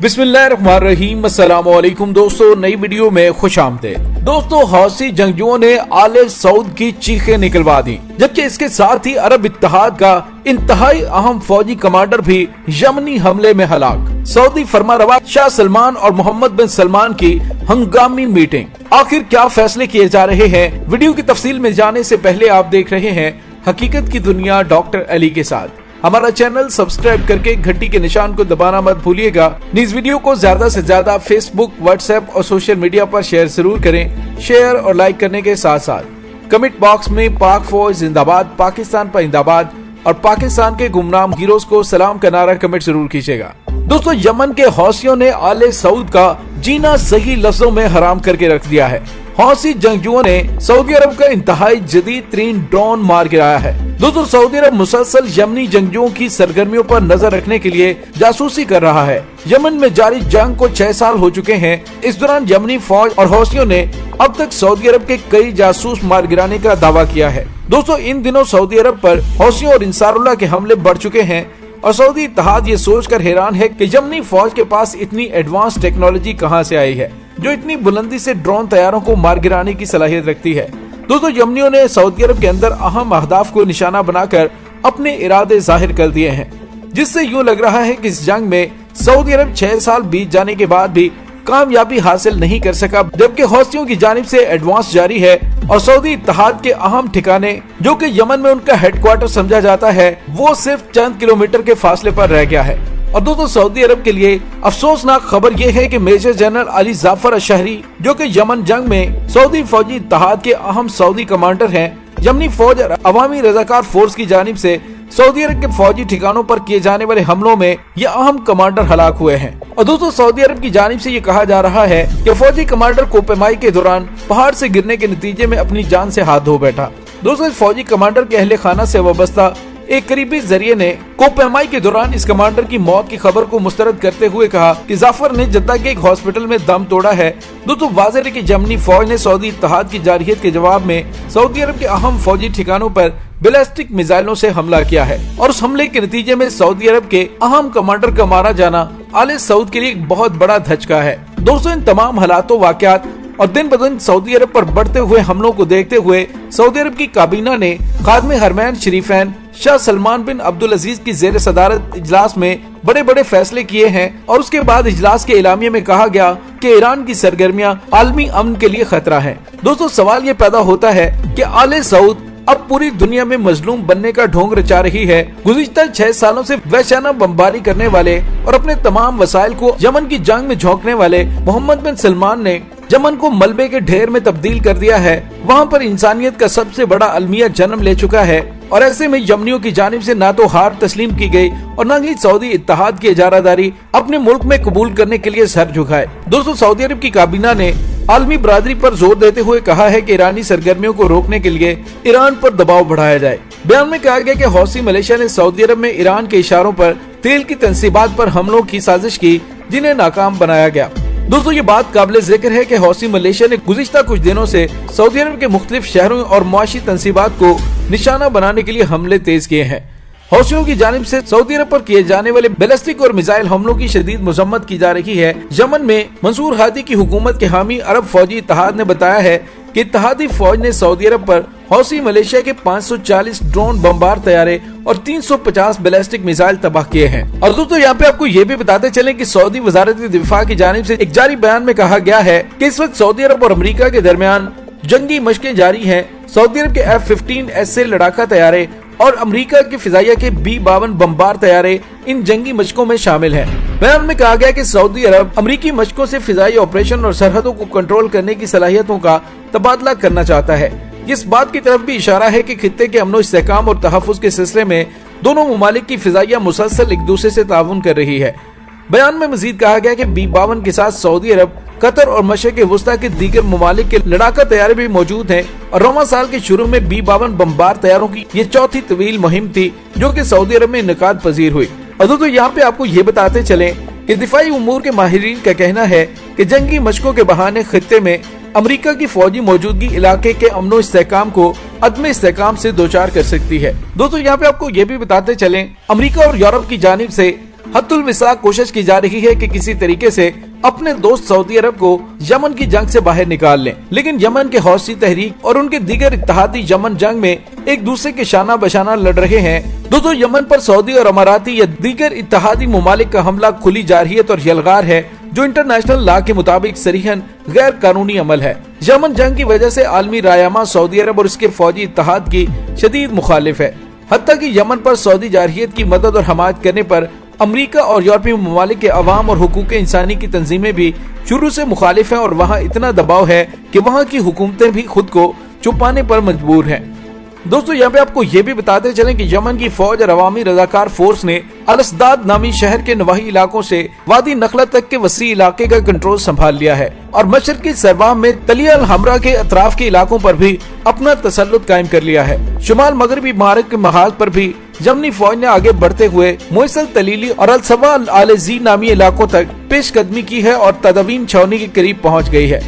बिस्मिल्लाहिर्रहमानिर्रहीम। अस्सलामुअलैकुम दोस्तों, नई वीडियो में खुश आमदीद। दोस्तों, हौसी जंगजुओं ने आले सऊद की चीखें निकलवा दी, जबकि इसके साथ ही अरब इत्तेहाद का इंतहाई अहम फौजी कमांडर भी यमनी हमले में हलाक। सऊदी फरमारवा शाह सलमान और मोहम्मद बिन सलमान की हंगामी मीटिंग। आखिर क्या फैसले किए जा रहे हैं? वीडियो की तफसील में जाने से पहले आप देख रहे हैं हकीकत की दुनिया डॉक्टर अली के साथ। हमारा चैनल सब्सक्राइब करके घंटी के निशान को दबाना मत भूलिएगा। इस वीडियो को ज्यादा से ज्यादा फेसबुक, व्हाट्सएप और सोशल मीडिया पर शेयर जरूर करें। शेयर और लाइक करने के साथ साथ कमेंट बॉक्स में पाक फौज जिंदाबाद, पाकिस्तान परिंदाबाद और पाकिस्तान के गुमनाम हीरोज को सलाम का नारा कमेंट जरूर कीजिएगा। दोस्तों, यमन के हौसियों ने आले सऊद का जीना सही लफ्जों में हराम करके रख दिया है। हौसी जंगजुओं ने सऊदी अरब का इंतहाई जदीद तरीन ड्रोन मार गिराया है। दोस्तों, सऊदी अरब मुसलसल यमनी जंगजुओं की सरगर्मियों पर नजर रखने के लिए जासूसी कर रहा है। यमन में जारी जंग को 6 साल हो चुके हैं। इस दौरान यमनी फौज और हौसियों ने अब तक सऊदी अरब के कई जासूस मार गिराने का दावा किया है। दोस्तों, इन दिनों सऊदी अरब पर हौसियों और इंसारुल्लाह के हमले बढ़ चुके हैं और सऊदी इत्तेहाद ये सोचकर हैरान है कि यमनी फौज के पास इतनी एडवांस टेक्नोलॉजी कहां से आई है जो इतनी बुलंदी से ड्रोन तैयारों को मार गिराने की सलाहियत रखती है। दोस्तों, यमनियों ने सऊदी अरब के अंदर अहम अहदाफ को निशाना बनाकर अपने इरादे जाहिर कर दिए हैं, जिससे यूं लग रहा है कि इस जंग में सऊदी अरब 6 साल बीत जाने के बाद भी कामयाबी हासिल नहीं कर सका, जबकि हौसियों की जानिब से एडवांस जारी है और सऊदी इत्तेहाद के अहम ठिकाने जो कि यमन में उनका हेडक्वार्टर समझा जाता है, वो सिर्फ चंद किलोमीटर के फासले पर रह गया है। और दोस्तों, सऊदी अरब के लिए अफसोसनाक खबर यह है कि मेजर जनरल अली जाफर अशहरी, जो कि यमन जंग में सऊदी फौजी इत्तेहाद के अहम सऊदी कमांडर हैं, यमनी फौज और अवामी रजाकार फोर्स की जानिब से सऊदी अरब के फौजी ठिकानों पर किए जाने वाले हमलों में ये अहम कमांडर हलाक हुए हैं। और दोस्तों, सऊदी अरब की जानिब से ये कहा जा रहा है कि फौजी कमांडर कोपेमाई के दौरान पहाड़ से गिरने के नतीजे में अपनी जान से हाथ धो बैठा। दोस्तों, इस फौजी कमांडर के अहले खाना से वाबस्ता एक करीबी जरिए ने कोपेमाई के दौरान इस कमांडर की मौत की खबर को मुस्तरद करते हुए कहा कि जाफर ने जद्दा के एक हॉस्पिटल में दम तोड़ा है। दोस्तों, वाज़ेह है कि यमनी फौज ने सऊदी इत्तेहाद की जारहियत के जवाब में सऊदी अरब के अहम फौजी ठिकानों पर बैलिस्टिक मिसाइलों से हमला किया है और उस हमले के नतीजे में सऊदी अरब के अहम कमांडर का मारा जाना आले सऊद के लिए एक बहुत बड़ा धचका है। दोस्तों, इन तमाम हालातों, वाकयात और दिन ब दिन सऊदी अरब पर बढ़ते हुए हमलों को देखते हुए सऊदी अरब की काबीना ने खादिम हरमैन शरीफैन शाह सलमान बिन अब्दुल अजीज की जेर सदारत इजलास में बड़े बड़े फैसले किए हैं और उसके बाद इजलास के एलामिये में कहा गया कि ईरान की सरगर्मियां आलमी अमन के लिए खतरा है। दोस्तों, सवाल ये पैदा होता है कि आले सऊद अब पूरी दुनिया में मजलूम बनने का ढोंग रचा रही है। गुज़िश्ता 6 सालों से वहशाना बमबारी करने वाले और अपने तमाम वसाइल को यमन की जंग में झोंकने वाले मोहम्मद बिन सलमान ने यमन को मलबे के ढेर में तब्दील कर दिया है। वहाँ पर इंसानियत का सबसे बड़ा अलमिया जन्म ले चुका है और ऐसे में यमनियों की जानिब से ना तो हार तस्लीम की गई और न ही सऊदी इत्तेहाद की इजारादारी अपने मुल्क में कबूल करने के लिए सर झुकाए। दोस्तों, सऊदी अरब की काबीना ने आलमी बरादरी पर जोर देते हुए कहा है कि ईरानी सरगर्मियों को रोकने के लिए ईरान पर दबाव बढ़ाया जाए। बयान में कहा गया कि हौसी मलेशिया ने सऊदी अरब में ईरान के इशारों पर तेल की तंसीबात पर हमलों की साजिश की, जिन्हें नाकाम बनाया गया। दोस्तों, ये बात काबिल जिक्र है कि हौसी मलेशिया ने गुज़िश्ता कुछ दिनों से सऊदी अरब के मुख्तलिफ शहरों और मुआशी तंसीबात को निशाना बनाने के लिए हमले तेज किए हैं। हौसियों की जानिब से सऊदी अरब पर किए जाने वाले बैलिस्टिक और मिसाइल हमलों की शदीद मजम्मत की जा रही है। यमन में मंसूर हादी की हुकूमत के हामी अरब फौजी इत्तेहाद ने बताया है कि इत्तेहादी फौज ने सऊदी अरब पर हौसी मलेशिया के 540 ड्रोन बमबार तैयारे और 350 बैलिस्टिक मिसाइल तबाह किए हैं। और दोस्तों, यहाँ पे आपको ये भी बताते चलें कि सऊदी वजारत दिफा की जानिब से एक जारी बयान में कहा गया है कि इस वक्त सऊदी अरब और अमेरिका के दरमियान जंगी मशकें जारी हैं। सऊदी अरब के F-15 लड़ाका तैयारे और अमेरिका के फिजाइया के B-52 बमबार तैयारे इन जंगी मशकों में शामिल हैं। बयान में कहा गया कि सऊदी अरब अमेरिकी मशकों से फिजाई ऑपरेशन और सरहदों को कंट्रोल करने की सलाहियतों का तबादला करना चाहता है। इस बात की तरफ भी इशारा है कि खित्ते के अमनो इस्तेहकाम और तहफ़्फ़ुज़ के सिलसिले में दोनों ममालिक की फिजाइया मुसलसल एक दूसरे से ताउन कर रही है। बयान में मजीद कहा गया कि B-52 के साथ सऊदी अरब, कतर और मशरिक़ वुस्ता के दीगर ममालिक के लड़ाका तैयारे भी मौजूद हैं और रवां साल के शुरू में B-52 बमबार तैयारों की ये चौथी तवील मुहिम थी जो कि सऊदी अरब में इनेकाद पजीर हुई। तो यहाँ पे आपको ये बताते चलें कि दिफाई उमूर के माहिरीन का कहना है कि जंगी मशकों के बहाने खित्ते में امریکہ کی فوجی موجودگی علاقے کے امن و استحکام کو عدم استحکام سے دوچار کر سکتی ہے۔ دوستو یہاں پہ آپ کو یہ بھی بتاتے چلیں، امریکہ اور یورپ کی جانب سے حد الوسع کوشش کی جا رہی ہے کہ کسی طریقے سے اپنے دوست سعودی عرب کو یمن کی جنگ سے باہر نکال لیں، لیکن یمن کے حوثی تحریک اور ان کے دیگر اتحادی یمن جنگ میں ایک دوسرے کے شانہ بشانہ لڑ رہے ہیں۔ دوستو یمن پر سعودی اور اماراتی یا دیگر اتحادی ممالک کا حملہ کھلی جارحیت اور یلغار ہے، جو انٹرنیشنل لا کے مطابق صریحاً غیر قانونی عمل ہے۔ یمن جنگ کی وجہ سے عالمی رایامہ سعودی عرب اور اس کے فوجی اتحاد کی شدید مخالف ہے، حتیٰ کہ یمن پر سعودی جارحیت کی مدد اور حمایت کرنے پر امریکہ اور یورپی ممالک کے عوام اور حقوق انسانی کی تنظیمیں بھی شروع سے مخالف ہیں، اور وہاں اتنا دباؤ ہے کہ وہاں کی حکومتیں بھی خود کو چھپانے پر مجبور ہیں۔ دوستو یہاں پہ آپ کو یہ بھی بتاتے چلیں کہ یمن کی فوج اور عوامی رضاکار فورس نے الاسداد نامی شہر کے نواحی علاقوں سے وادی نخلہ تک کے وسیع علاقے کا کنٹرول سنبھال لیا ہے، اور مشرقی سرباہ میں تلیہ الحمرا کے اطراف کے علاقوں پر بھی اپنا تسلط قائم کر لیا ہے۔ شمال مغربی معرک کے محاذ پر بھی یمنی فوج نے آگے بڑھتے ہوئے موصل تلیلی اور الصبا العالزی نامی علاقوں تک پیش قدمی کی ہے اور تدوین چھاونی کے قریب پہنچ گئی ہے۔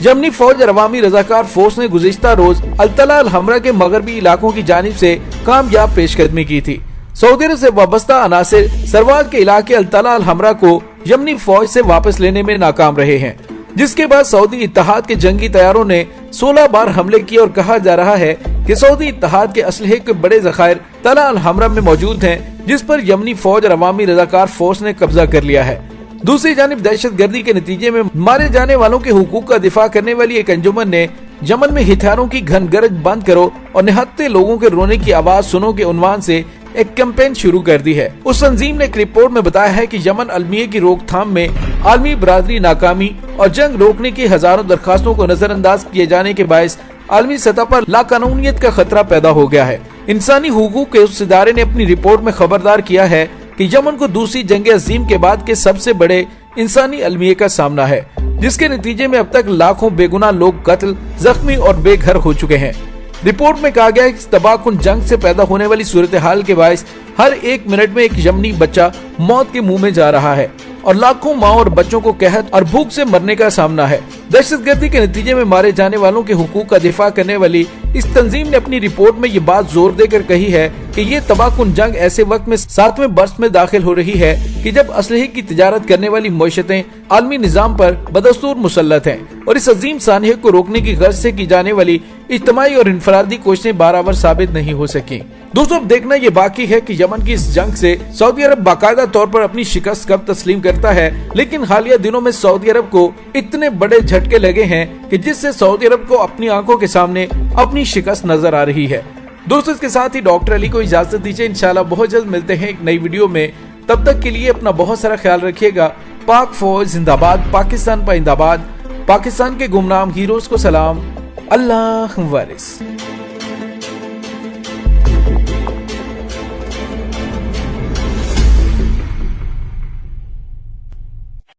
یمنی فوج اور عوامی رضاکار فورس نے گزشتہ روز الطلع الحمرا کے مغربی علاقوں کی جانب سے کامیاب پیش قدمی کی تھی۔ سعودی عرب سے وابستہ عناصر سرواج کے علاقے الطلع الحمرا کو یمنی فوج سے واپس لینے میں ناکام رہے ہیں، جس کے بعد سعودی اتحاد کے جنگی طیاروں نے 16 بار حملے کیے، اور کہا جا رہا ہے کہ سعودی اتحاد کے اسلحے کے بڑے ذخائر طلع الحمرا میں موجود ہیں، جس پر یمنی فوج اور عوامی رضاکار فورس نے قبضہ کر لیا ہے۔ دوسری جانب دہشت گردی کے نتیجے میں مارے جانے والوں کے حقوق کا دفاع کرنے والی ایک انجمن نے یمن میں ہتھیاروں کی گھن گرج بند کرو اور نہتے لوگوں کے رونے کی آواز سنو کے عنوان سے ایک کیمپین شروع کر دی ہے۔ اس تنظیم نے ایک رپورٹ میں بتایا ہے کہ یمن المیہ کی روک تھام میں عالمی برادری ناکامی اور جنگ روکنے کی ہزاروں درخواستوں کو نظر انداز کیے جانے کے باعث عالمی سطح پر لاقانونیت کا خطرہ پیدا ہو گیا ہے۔ انسانی حقوق کے اس ادارے نے اپنی رپورٹ میں خبردار کیا ہے کہ یمن کو دوسری جنگ عظیم کے بعد کے سب سے بڑے انسانی المیہ کا سامنا ہے، جس کے نتیجے میں اب تک لاکھوں بے گناہ لوگ قتل، زخمی اور بے گھر ہو چکے ہیں۔ رپورٹ میں کہا گیا ہے کہ اس تباہ کن جنگ سے پیدا ہونے والی صورتحال کے باعث ہر ایک منٹ میں ایک یمنی بچہ موت کے منہ میں جا رہا ہے، اور لاکھوں ماں اور بچوں کو قحط اور بھوک سے مرنے کا سامنا ہے۔ دہشت گردی کے نتیجے میں مارے جانے والوں کے حقوق کا دفاع کرنے والی اس تنظیم نے اپنی رپورٹ میں یہ بات زور دے کر کہی ہے کہ یہ تباہ کن جنگ ایسے وقت میں 7ویں برس میں داخل ہو رہی ہے کہ جب اسلحے کی تجارت کرنے والی معیشتیں عالمی نظام پر بدستور مسلط ہیں، اور اس عظیم سانحے کو روکنے کی غرض سے کی جانے والی اجتماعی اور انفرادی کوششیں برابر ثابت نہیں ہو سکیں۔ دوستوں اب دیکھنا یہ باقی ہے کہ یمن کی اس جنگ سے سعودی عرب باقاعدہ طور پر اپنی شکست کب تسلیم کرتا ہے، لیکن حالیہ دنوں میں سعودی عرب کو اتنے بڑے جھٹکے لگے ہیں کہ جس سے سعودی عرب کو اپنی آنکھوں کے سامنے اپنی شکست نظر آ رہی ہے۔ دوستوں اس کے ساتھ ہی ڈاکٹر علی کو اجازت دیجیے، انشاءاللہ بہت جلد ملتے ہیں ایک نئی ویڈیو میں۔ تب تک کے لیے اپنا بہت سارا خیال رکھیے گا۔ پاک فوج زندہ باد، پاکستان پائندہ باد، پاکستان کے گمنام ہیروز کو سلام، اللہ وارث۔